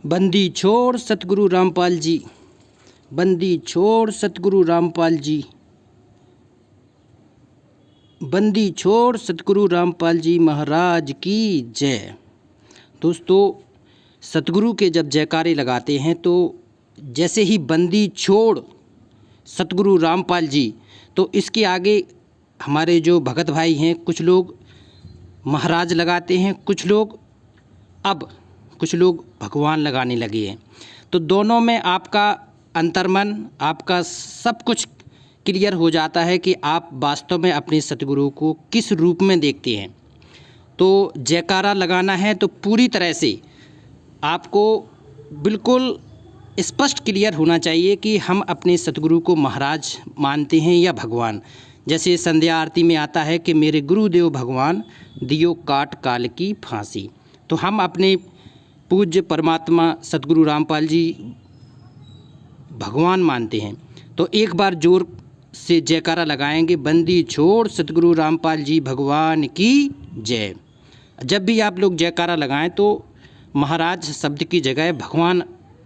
बंदी छोड़ सतगुरु रामपाल जी, बंदी छोड़ सतगुरु रामपाल जी, बंदी छोड़ सतगुरु रामपाल जी महाराज की जय। दोस्तों, सतगुरु के जब जयकारे लगाते हैं तो जैसे ही बंदी छोड़ सतगुरु रामपाल जी, तो इसके आगे हमारे जो भगत भाई हैं, कुछ लोग महाराज लगाते हैं, कुछ लोग भगवान लगाने लगे हैं। तो दोनों में आपका अंतर्मन, आपका सब कुछ क्लियर हो जाता है कि आप वास्तव में अपने सतगुरु को किस रूप में देखते हैं। तो जयकारा लगाना है तो पूरी तरह से आपको बिल्कुल स्पष्ट क्लियर होना चाहिए कि हम अपने सतगुरु को महाराज मानते हैं या भगवान। जैसे संध्या आरती में आता है कि मेरे गुरुदेव भगवान दियो काट काल की फांसी। तो हम अपने पूज्य परमात्मा सतगुरु रामपाल जी भगवान मानते हैं। तो एक बार जोर से जयकारा लगाएंगे, बंदी छोड़ सतगुरु रामपाल जी भगवान की जय। जब भी आप लोग जयकारा लगाएं तो महाराज शब्द की जगह भगवान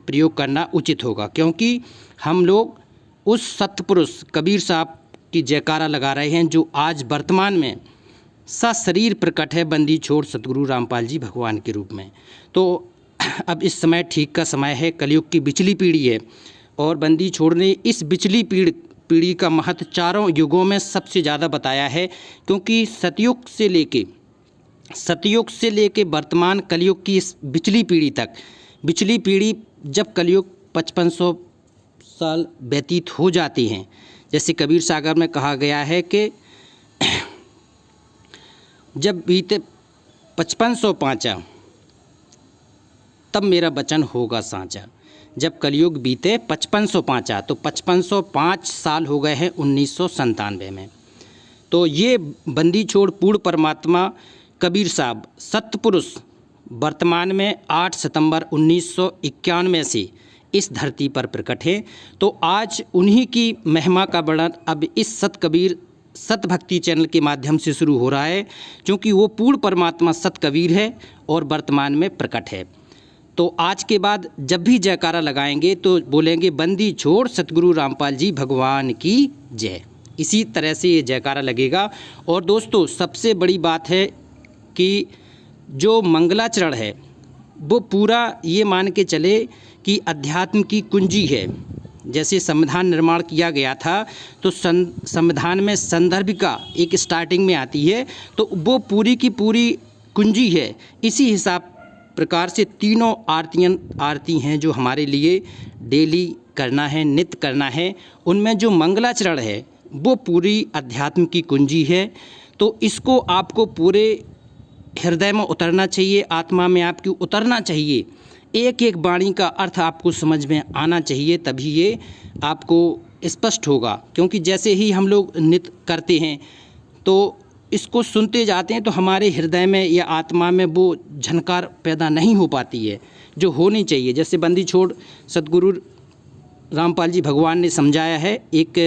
प्रयोग करना उचित होगा, क्योंकि हम लोग उस सतपुरुष कबीर साहब की जयकारा लगा रहे हैं जो आज वर्तमान में सशरीर प्रकट है, बंदी छोड़ सतगुरु रामपाल जी भगवान के रूप में। तो अब इस समय ठीक का समय है, कलयुग की बिचली पीढ़ी है और बंदी छोड़ने इस बिचली पीढ़ी का महत्व चारों युगों में सबसे ज़्यादा बताया है, क्योंकि सतयुग से लेके वर्तमान कलयुग की इस बिचली पीढ़ी तक, बिचली पीढ़ी जब कलयुग 5500 साल व्यतीत हो जाते हैं, जैसे कबीर सागर में कहा गया है कि जब बीते 5500 पाँचा तब मेरा वचन होगा साँचा। जब कलयुग बीते 5500 पाँचा, तो 5505 साल हो गए हैं 1997 में। तो ये बंदी छोड़ पूर्ण परमात्मा कबीर साहब सतपुरुष वर्तमान में 8 सितंबर 1991 से इस धरती पर प्रकट है। तो आज उन्हीं की महिमा का वर्णन अब इस सत कबीर सत भक्ति चैनल के माध्यम से शुरू हो रहा है, क्योंकि वो पूर्ण परमात्मा सत कबीर है और वर्तमान में प्रकट है। तो आज के बाद जब भी जयकारा लगाएंगे तो बोलेंगे, बंदी छोड़ सतगुरु रामपाल जी भगवान की जय। इसी तरह से ये जयकारा लगेगा। और दोस्तों, सबसे बड़ी बात है कि जो मंगलाचरण है वो पूरा ये मान के चले कि अध्यात्म की कुंजी है। जैसे संविधान निर्माण किया गया था तो संविधान में संदर्भिका एक स्टार्टिंग में आती है, तो वो पूरी की पूरी कुंजी है। इसी हिसाब प्रकार से तीनों आरती हैं जो हमारे लिए डेली करना है, नित्य करना है। उनमें जो मंगलाचरण है वो पूरी अध्यात्म की कुंजी है। तो इसको आपको पूरे हृदय में उतरना चाहिए, आत्मा में आपकी उतरना चाहिए। एक एक वाणी का अर्थ आपको समझ में आना चाहिए, तभी ये आपको स्पष्ट होगा। क्योंकि जैसे ही हम लोग नित्य करते हैं तो इसको सुनते जाते हैं तो हमारे हृदय में या आत्मा में वो झनकार पैदा नहीं हो पाती है जो होनी चाहिए। जैसे बंदी छोड़ सतगुरु रामपाल जी भगवान ने समझाया है एक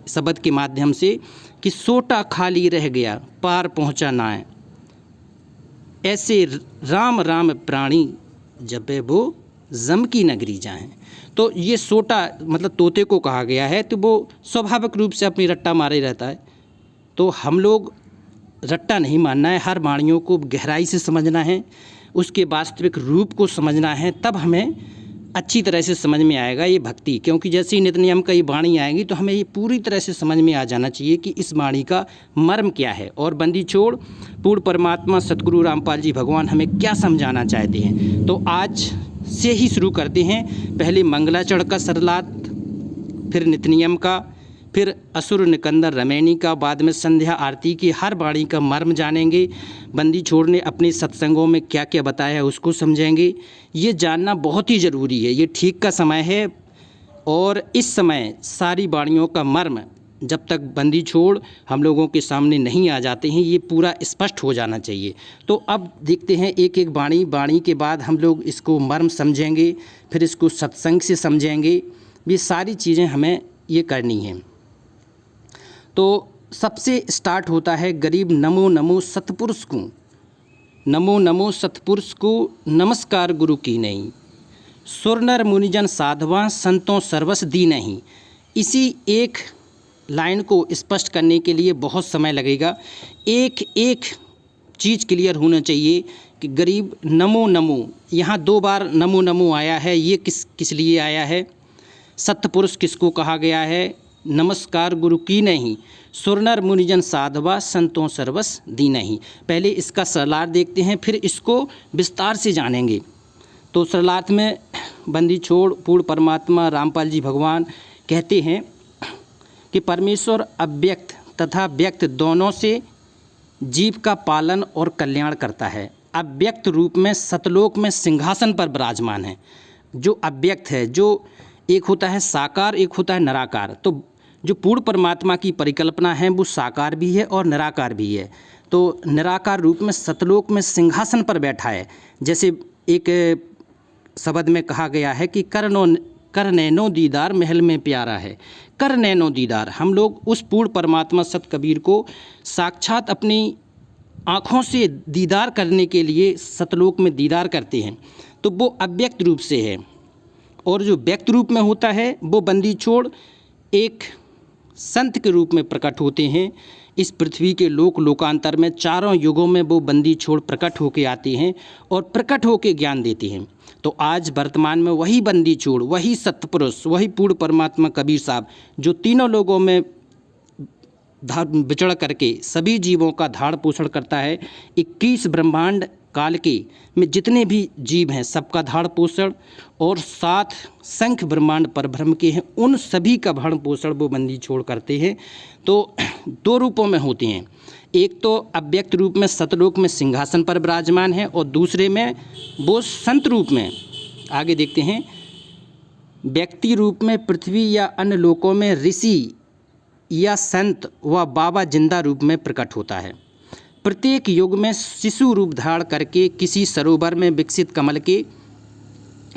शब्द के माध्यम से कि सोटा खाली रह गया पार पहुँचा ना है, ऐसे राम राम प्राणी जबे वो जम की नगरी जाएं। तो ये सोटा मतलब तोते को कहा गया है, तो वो स्वाभाविक रूप से अपनी रट्टा मारे रहता है। तो हम लोग रट्टा नहीं मानना है, हर वाणियों को गहराई से समझना है, उसके वास्तविक रूप को समझना है, तब हमें अच्छी तरह से समझ में आएगा ये भक्ति। क्योंकि जैसे ही नित्य नियम का ये वाणी आएगी तो हमें ये पूरी तरह से समझ में आ जाना चाहिए कि इस वाणी का मर्म क्या है और बंदी छोड़ पूर्ण परमात्मा सतगुरु रामपाल जी भगवान हमें क्या समझाना चाहते हैं। तो आज से ही शुरू करते हैं। पहले मंगलाचरण का सरलात, फिर नित्य नियम का, फिर असुर निकंदर रमैनी का, बाद में संध्या आरती की हर वाणी का मर्म जानेंगे। बंदी छोड़ ने अपने सत्संगों में क्या क्या बताया है उसको समझेंगे। ये जानना बहुत ही ज़रूरी है, ये ठीक का समय है। और इस समय सारी वाणियों का मर्म जब तक बंदी छोड़ हम लोगों के सामने नहीं आ जाते हैं, ये पूरा स्पष्ट हो जाना चाहिए। तो अब देखते हैं एक एक वाणी के बाद हम लोग इसको मर्म समझेंगे, फिर इसको सत्संग से समझेंगे। ये सारी चीज़ें हमें ये करनी है। तो सबसे स्टार्ट होता है गरीब नमो नमो सतपुरुष को, नमो नमो सतपुरुष को, नमस्कार गुरु की नहीं। सुरनर मुनिजन साधवा संतों सर्वस दीनहि। इसी एक लाइन को स्पष्ट करने के लिए बहुत समय लगेगा। एक एक चीज़ क्लियर होना चाहिए कि गरीब नमो नमो, यहाँ 2 बार नमो नमो आया है, ये किस लिए आया है? सत्पुरुष किसको कहा गया है? नमस्कार गुरु की नहीं, सुरनर मुनिजन साधवा संतों सर्वस दीनहि। पहले इसका सरलार्थ देखते हैं, फिर इसको विस्तार से जानेंगे। तो सरलार्थ में बंदी छोड़ पूर्ण परमात्मा रामपाल जी भगवान कहते हैं कि परमेश्वर अव्यक्त तथा व्यक्त दोनों से जीव का पालन और कल्याण करता है। अव्यक्त रूप में सतलोक में सिंहासन पर विराजमान है। जो अव्यक्त है, जो एक होता है साकार, एक होता है निराकार। तो जो पूर्ण परमात्मा की परिकल्पना है वो साकार भी है और निराकार भी है। तो निराकार रूप में सतलोक में सिंहासन पर बैठा है। जैसे एक शब्द में कहा गया है कि कर नैनो दीदार महल में प्यारा है। कर नैनो दीदार, हम लोग उस पूर्ण परमात्मा सत कबीर को साक्षात अपनी आँखों से दीदार करने के लिए सतलोक में दीदार करते हैं। तो वो अव्यक्त रूप से है। और जो व्यक्त रूप में होता है वो बंदी छोड़ एक संत के रूप में प्रकट होते हैं। इस पृथ्वी के लोकांतर में चारों युगों में वो बंदी छोड़ प्रकट होके आते हैं और प्रकट होके ज्ञान देते हैं। तो आज वर्तमान में वही बंदी छोड़, वही सत्पुरुष, वही पूर्ण परमात्मा कबीर साहब जो तीनों लोगों में विचरण करके सभी जीवों का धारण पोषण करता है। 21 ब्रह्मांड काल के में जितने भी जीव हैं सबका धारण पोषण, और 7 संख्य ब्रह्मांड परब्रह्म के हैं उन सभी का भरण पोषण वो बंदी छोड़ करते हैं। तो 2 रूपों में होते हैं। एक तो अव्यक्त रूप में सतलोक में सिंहासन पर विराजमान है और दूसरे में वो संत रूप में, आगे देखते हैं, व्यक्ति रूप में पृथ्वी या अन्य लोकों में ऋषि या संत व बाबा जिंदा रूप में प्रकट होता है। प्रत्येक युग में शिशु रूप धारण करके किसी सरोवर में विकसित कमल के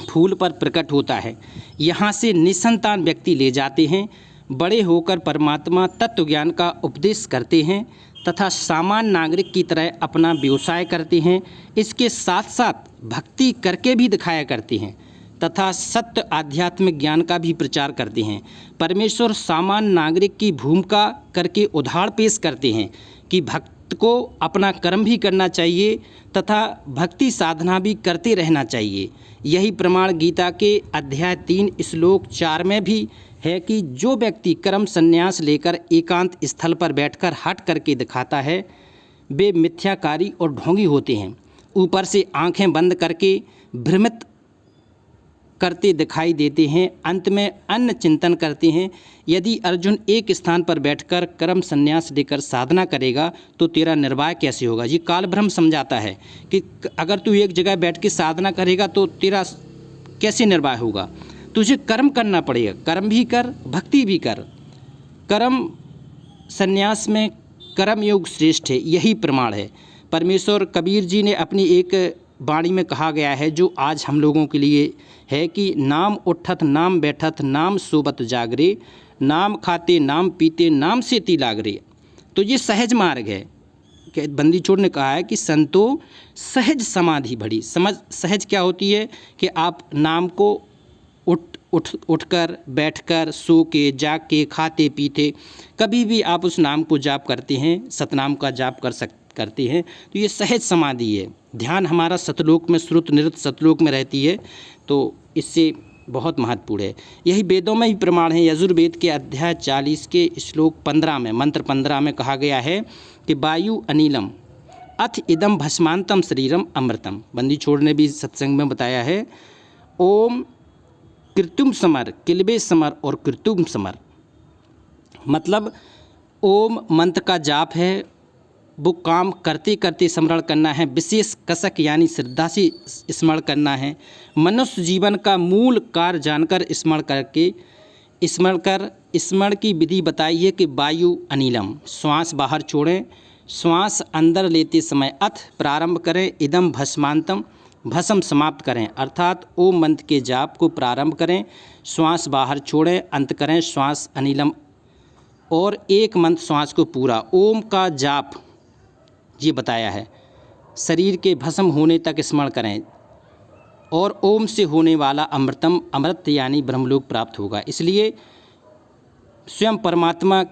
फूल पर प्रकट होता है। यहाँ से निसंतान व्यक्ति ले जाते हैं, बड़े होकर परमात्मा तत्व ज्ञान का उपदेश करते हैं तथा सामान्य नागरिक की तरह अपना व्यवसाय करते हैं। इसके साथ साथ भक्ति करके भी दिखाया करते हैं तथा सत्य आध्यात्मिक ज्ञान का भी प्रचार करते हैं। परमेश्वर सामान्य नागरिक की भूमिका करके उदाहरण पेश करते हैं कि भक्त को अपना कर्म भी करना चाहिए तथा भक्ति साधना भी करते रहना चाहिए। यही प्रमाण गीता के अध्याय 3 श्लोक 4 में भी है कि जो व्यक्ति कर्म संन्यास लेकर एकांत स्थल पर बैठकर हट करके दिखाता है वे मिथ्याकारी और ढोंगी होते हैं। ऊपर से आंखें बंद करके भ्रमित करते दिखाई देते हैं, अंत में अन्य चिंतन करते हैं। यदि अर्जुन एक स्थान पर बैठकर कर्म संन्यास लेकर साधना करेगा तो तेरा निर्वाह कैसे होगा। ये काल ब्रह्म समझाता है कि अगर तू एक जगह बैठ के साधना करेगा तो तेरा कैसे निर्वाह होगा। तुझे कर्म करना पड़ेगा, कर्म भी कर, भक्ति भी कर। कर्म संन्यास में कर्म योग श्रेष्ठ है, यही प्रमाण है। परमेश्वर कबीर जी ने अपनी एक वाणी में कहा गया है जो आज हम लोगों के लिए है कि नाम उठत नाम बैठत नाम सोबत जागरे, नाम खाते नाम पीते नाम से ती लागरे। तो ये सहज मार्ग है। बंदी छोड़ ने कहा है कि संतो सहज समाधि भड़ी। सहज क्या होती है कि आप नाम को उठकर बैठकर सो के जाग के खाते पीते कभी भी आप उस नाम को जाप करते हैं, सतनाम का जाप करते हैं तो ये सहज समाधि है। ध्यान हमारा सतलोक में श्रुत निरुत सतलोक में रहती है, तो इससे बहुत महत्वपूर्ण है। यही वेदों में ही प्रमाण है। यजुर्वेद के अध्याय 40 के श्लोक 15 में, मंत्र 15 में कहा गया है कि वायु अनिलम अथ इदम भस्मांतम शरीरम अमृतम। बंदी छोड़ ने भी सत्संग में बताया है। ओम कृत्युम समर, किलबे समर और कृत्युम समर, मतलब ओम मंत्र का जाप है, वो काम करते करते स्मरण करना है, विशेष कसक यानी श्रद्धा से स्मरण करना है। मनुष्य जीवन का मूल कार्य जानकर स्मरण की विधि बताई है कि वायु अनिलम, श्वास बाहर छोड़ें, श्वास अंदर लेते समय अथ प्रारंभ करें, इदम भस्मांतम भस्म समाप्त करें, अर्थात ओम मंत्र के जाप को प्रारंभ करें, श्वास बाहर छोड़ें, अंत करें श्वास अनिलम, और एक मंत्र श्वास को पूरा। ओम का जाप ये बताया है। शरीर के भस्म होने तक स्मरण करें। और ओम से होने वाला अमृतम अमृत यानी ब्रह्मलोक प्राप्त होगा। इसलिए स्वयं परमात्मा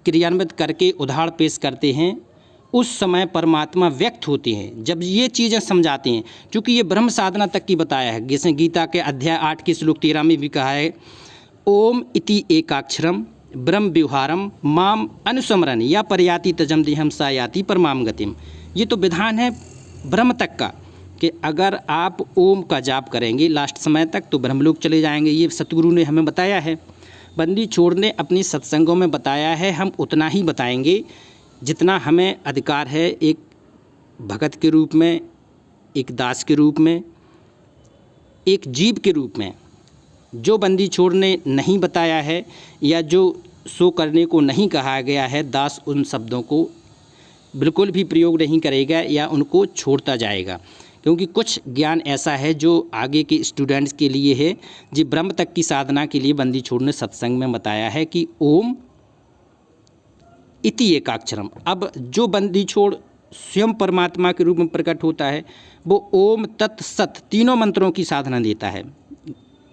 क्रियान्वित करके उदाहरण पेश करते हैं, उस समय परमात्मा व्यक्त होते हैं जब ये चीज़ें समझाते हैं। क्योंकि ये ब्रह्म साधना तक की बताया है, जैसे गीता के अध्याय 8 के श्लोक 13 में भी कहा है, ओम इति एकाक्षरम ब्रह्म व्यवहारम माम अनुस्मरण या पर्याति तजम देहम सा याति परमाम गतिम। ये तो विधान है ब्रह्म तक का कि अगर आप ओम का जाप करेंगे लास्ट समय तक तो ब्रह्मलोक चले जाएंगे। ये सतगुरु ने हमें बताया है। बंदी छोड़ ने अपनी सत्संगों में बताया है, हम उतना ही बताएंगे जितना हमें अधिकार है, एक भगत के रूप में, एक दास के रूप में, एक जीव के रूप में। जो बंदी छोड़ ने नहीं बताया है या जो सो करने को नहीं कहा गया है, दास उन शब्दों को बिल्कुल भी प्रयोग नहीं करेगा या उनको छोड़ता जाएगा। क्योंकि कुछ ज्ञान ऐसा है जो आगे के स्टूडेंट्स के लिए है, जो ब्रह्म तक की साधना के लिए बंदी छोड़ ने सत्संग में बताया है कि ओम इति एकाक्षरम। अब जो बंदी छोड़ स्वयं परमात्मा के रूप में प्रकट होता है, वो ओम तत् सत तीनों मंत्रों की साधना देता है।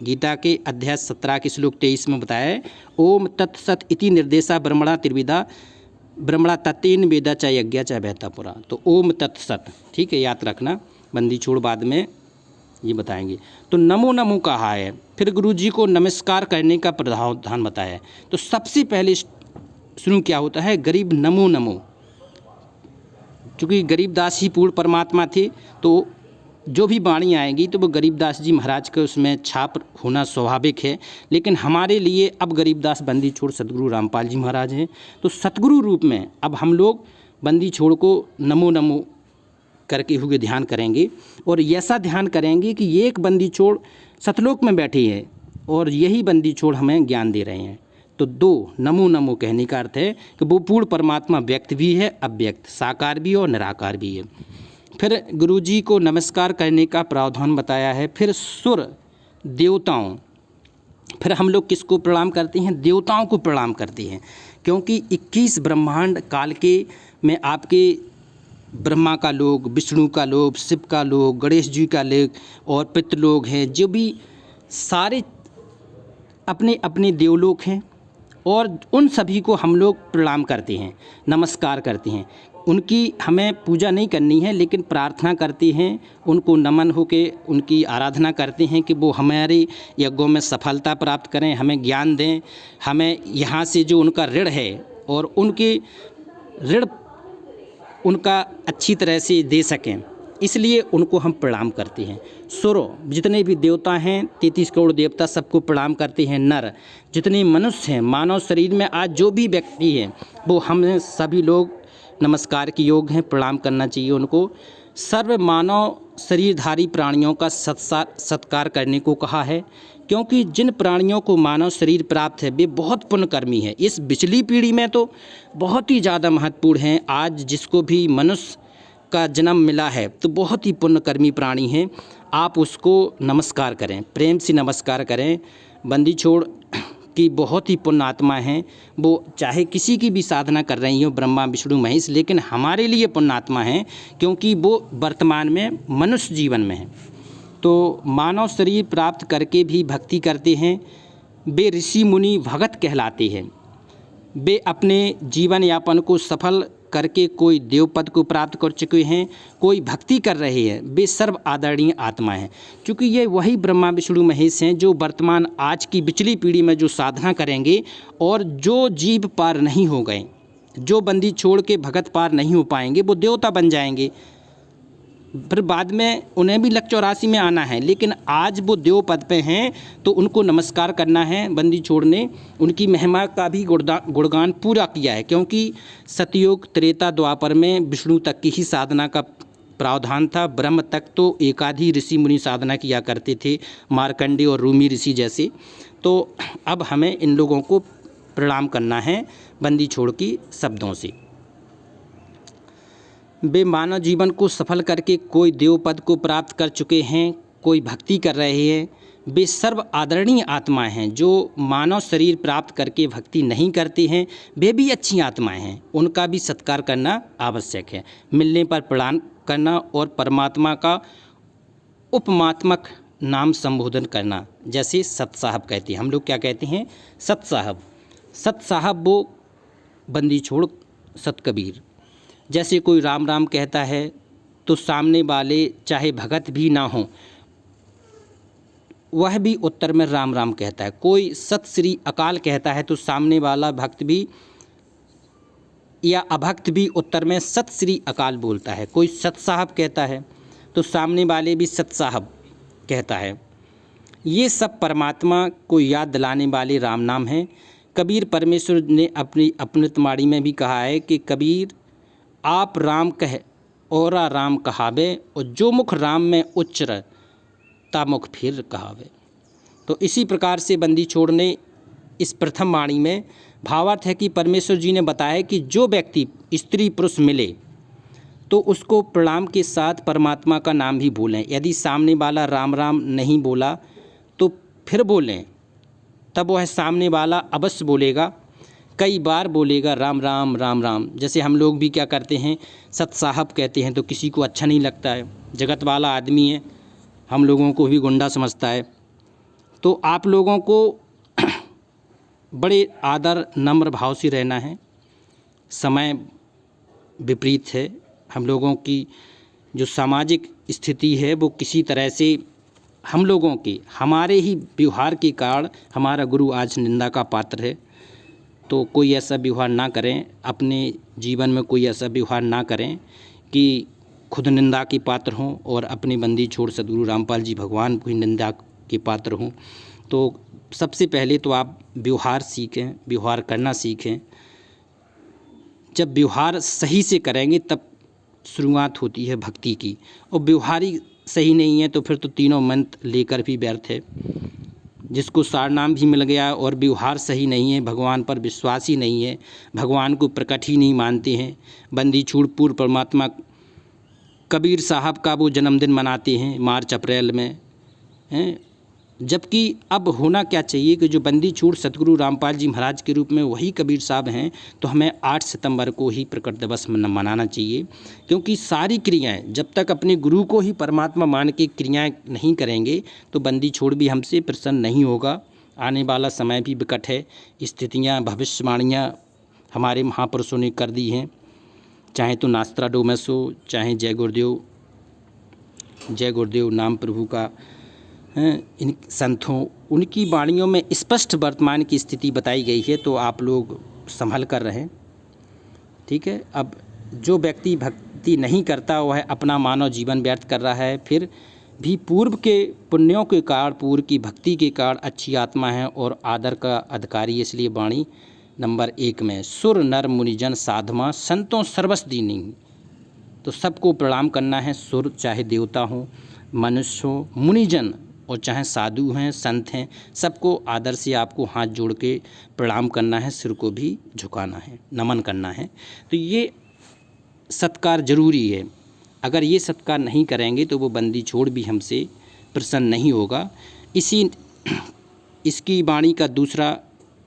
गीता के अध्याय 17 के श्लोक 23 में बताया है, ओम तत् सत इति निर्देशा ब्रह्मणा त्रिविधा ब्रह्मणा तत्तेन वेदा च यज्ञ च बहता पुरा। तो ओम तत् सत, ठीक है, याद रखना। बंदी छोड़ बाद में ये बताएंगे। तो नमो नमो कहा है, फिर गुरु जी को नमस्कार करने का प्रावधान बताया है। तो सबसे पहले शुरू क्या होता है, गरीब नमो नमो। क्योंकि गरीबदास ही पूर्ण परमात्मा थे, तो जो भी वाणी आएगी तो वो गरीबदास जी महाराज के उसमें छाप होना स्वाभाविक है। लेकिन हमारे लिए अब गरीबदास बंदी छोड़ सतगुरु रामपाल जी महाराज हैं, तो सतगुरु रूप में अब हम लोग बंदी छोड़ को नमो नमो करके हुए ध्यान करेंगे। और ऐसा ध्यान करेंगे कि एक बंदी छोड़ सतलोक में बैठी है और यही बंदी छोड़ हमें ज्ञान दे रहे हैं। तो दो नमो नमो कहने का अर्थ है कि वो पूर्ण परमात्मा व्यक्त भी है, अव्यक्त, साकार भी और निराकार भी है। फिर गुरुजी को नमस्कार करने का प्रावधान बताया है। फिर सुर देवताओं, फिर हम लोग किसको प्रणाम करते हैं, देवताओं को प्रणाम करते हैं। क्योंकि 21 ब्रह्मांड काल के में आपके ब्रह्मा का लोग, विष्णु का लोग, शिव का लोग, गणेश जी का लोग और पितृलोक हैं, जो भी सारे अपने अपने देवलोक हैं, और उन सभी को हम लोग प्रणाम करते हैं, नमस्कार करते हैं। उनकी हमें पूजा नहीं करनी है, लेकिन प्रार्थना करते हैं, उनको नमन होके उनकी आराधना करते हैं कि वो हमारे यज्ञों में सफलता प्राप्त करें, हमें ज्ञान दें, हमें यहाँ से जो उनका ऋण है और उनके ऋण उनका अच्छी तरह से दे सकें, इसलिए उनको हम प्रणाम करते हैं। सुरो जितने भी देवता हैं, 33 करोड़ देवता, सबको प्रणाम करते हैं। नर जितने मनुष्य हैं, मानव शरीर में आज जो भी व्यक्ति हैं, वो हम सभी लोग नमस्कार के योग्य हैं, प्रणाम करना चाहिए उनको। सर्व मानव शरीरधारी प्राणियों का सत्कार करने को कहा है, क्योंकि जिन प्राणियों को मानव शरीर प्राप्त है वे बहुत पुण्यकर्मी है। इस पिछली पीढ़ी में तो बहुत ही ज़्यादा महत्वपूर्ण हैं। आज जिसको भी मनुष्य का जन्म मिला है तो बहुत ही पुण्यकर्मी प्राणी हैं, आप उसको नमस्कार करें, प्रेम से नमस्कार करें। बंदी छोड़ की बहुत ही पुण्य आत्मा हैं, वो चाहे किसी की भी साधना कर रही हो, ब्रह्मा विष्णु महेश, लेकिन हमारे लिए पुण्य आत्मा हैं क्योंकि वो वर्तमान में मनुष्य जीवन में है। तो मानव शरीर प्राप्त करके भी भक्ति करते हैं, वे ऋषि मुनि भगत कहलाते हैं। वे अपने जीवन यापन को सफल करके कोई देव पद को प्राप्त कर चुके हैं, कोई भक्ति कर रहे हैं, वे सर्व आदरणीय आत्मा हैं। क्योंकि ये वही ब्रह्मा विष्णु महेश हैं जो वर्तमान आज की पिछली पीढ़ी में जो साधना करेंगे, और जो जीव पार नहीं हो गए, जो बंदी छोड़ के भगत पार नहीं हो पाएंगे, वो देवता बन जाएंगे। फिर बाद में उन्हें भी लक 84 में आना है, लेकिन आज वो देव पद पे हैं तो उनको नमस्कार करना है। बंदी छोड़ ने उनकी महिमा का भी गुणगान पूरा किया है, क्योंकि सतयुग त्रेता द्वापर में विष्णु तक की ही साधना का प्रावधान था। ब्रह्म तक तो एकाधी ऋषि मुनि साधना किया करते थे, मार्कंडे और रूमी ऋषि जैसे। तो अब हमें इन लोगों को प्रणाम करना है बंदी छोड़ की शब्दों से। वे मानव जीवन को सफल करके कोई देव पद को प्राप्त कर चुके हैं, कोई भक्ति कर रहे हैं, वे सर्व आदरणीय आत्माएं हैं। जो मानव शरीर प्राप्त करके भक्ति नहीं करते हैं, वे भी अच्छी आत्माएं हैं, उनका भी सत्कार करना आवश्यक है। मिलने पर प्रणाम करना और परमात्मा का उपमात्मक नाम संबोधन करना, जैसे सत साहब कहते हैं। हम लोग क्या कहते हैं? सत साहब। सत साहब वो बंदी छोड़ सत कबीर। जैसे कोई राम राम कहता है तो सामने वाले चाहे भगत भी ना हो वह भी उत्तर में राम राम कहता है। कोई सत श्री अकाल कहता है तो सामने वाला भक्त भी या अभक्त भी उत्तर में सत श्री अकाल बोलता है। कोई सत साहब कहता है तो सामने वाले भी सत साहब कहता है। ये सब परमात्मा को याद दिलाने वाले राम नाम हैं। कबीर परमेश्वर ने अपनी अपनतमाड़ी में भी कहा है कि कबीर आप राम कह और राम कहावे, और जो मुख राम में उच्चर ता मुख फिर कहावे। तो इसी प्रकार से बंदी छोड़ ने इस प्रथम वाणी में भावार्थ है कि परमेश्वर जी ने बताया कि जो व्यक्ति स्त्री पुरुष मिले तो उसको प्रणाम के साथ परमात्मा का नाम भी बोलें। यदि सामने वाला राम राम नहीं बोला तो फिर बोलें, तब वह सामने वाला अवश्य बोलेगा, कई बार बोलेगा राम राम राम राम। जैसे हम लोग भी क्या करते हैं, सत साहब कहते हैं तो किसी को अच्छा नहीं लगता है, जगत वाला आदमी है, हम लोगों को भी गुंडा समझता है। तो आप लोगों को बड़े आदर नम्र भाव से रहना है। समय विपरीत है, हम लोगों की जो सामाजिक स्थिति है वो किसी तरह से हम लोगों के हमारे ही व्यवहार के कारण हमारा गुरु आज निंदा का पात्र है। तो कोई ऐसा व्यवहार ना करें, अपने जीवन में कोई ऐसा व्यवहार ना करें कि खुद निंदा के पात्र हों और अपने बंदी छोड़ सद्गुरु रामपाल जी भगवान की निंदा के पात्र हों। तो सबसे पहले तो आप व्यवहार सीखें, व्यवहार करना सीखें। जब व्यवहार सही से करेंगे तब शुरुआत होती है भक्ति की, और व्यवहार ही सही नहीं है तो फिर तो तीनों मंत्र लेकर भी व्यर्थ है। जिसको सारनाम भी मिल गया और व्यवहार सही नहीं है, भगवान पर विश्वास ही नहीं है, भगवान को प्रकट ही नहीं मानते हैं। बंदी छोड़ पूर्व परमात्मा कबीर साहब का वो जन्मदिन मनाते हैं मार्च अप्रैल में हैं, जबकि अब होना क्या चाहिए कि जो बंदी छोड़ सतगुरु रामपाल जी महाराज के रूप में वही कबीर साहब हैं, तो हमें 8 सितंबर को ही प्रकट दिवस मनाना चाहिए। क्योंकि सारी क्रियाएं जब तक अपने गुरु को ही परमात्मा मान के क्रियाएं नहीं करेंगे तो बंदी छोड़ भी हमसे प्रसन्न नहीं होगा। आने वाला समय भी विकट है, स्थितियाँ भविष्यवाणियाँ हमारे महापुरुषों ने कर दी हैं, चाहे तो नास्त्राडोमस हो, चाहे जय गुरुदेव नाम प्रभु का इन संतों उनकी वाणियों में स्पष्ट वर्तमान की स्थिति बताई गई है। तो आप लोग संभल कर रहें, ठीक है। अब जो व्यक्ति भक्ति नहीं करता वह अपना मानव जीवन व्यर्थ कर रहा है, फिर भी पूर्व के पुण्यों के कारण, पूर्व की भक्ति के कारण अच्छी आत्मा है और आदर का अधिकारी। इसलिए वाणी नंबर 1 में सुर नर मुनिजन साधमा संतों सर्वस दीनी। तो सबको प्रणाम करना है, सुर चाहे देवता हो, मनुष्य हो, मुनिजन और चाहे साधु हैं, संत हैं, सबको आदर से आपको हाथ जोड़ के प्रणाम करना है, सिर को भी झुकाना है, नमन करना है। तो ये सत्कार जरूरी है। अगर ये सत्कार नहीं करेंगे तो वो बंदी छोड़ भी हमसे प्रसन्न नहीं होगा। इसकी वाणी का दूसरा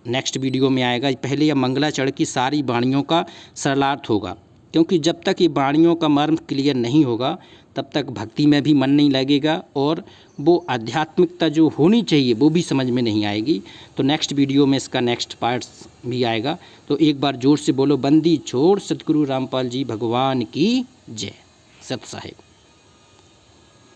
नेक्स्ट वीडियो में आएगा। पहले यह मंगलाचरण की सारी वाणियों का सरलार्थ होगा, क्योंकि जब तक ये वाणियों का मर्म क्लियर नहीं होगा तब तक भक्ति में भी मन नहीं लगेगा और वो आध्यात्मिकता जो होनी चाहिए वो भी समझ में नहीं आएगी। तो नेक्स्ट वीडियो में इसका नेक्स्ट पार्ट भी आएगा। तो एक बार जोर से बोलो, बंदी छोड़ सतगुरु रामपाल जी भगवान की जय। सत साहिब।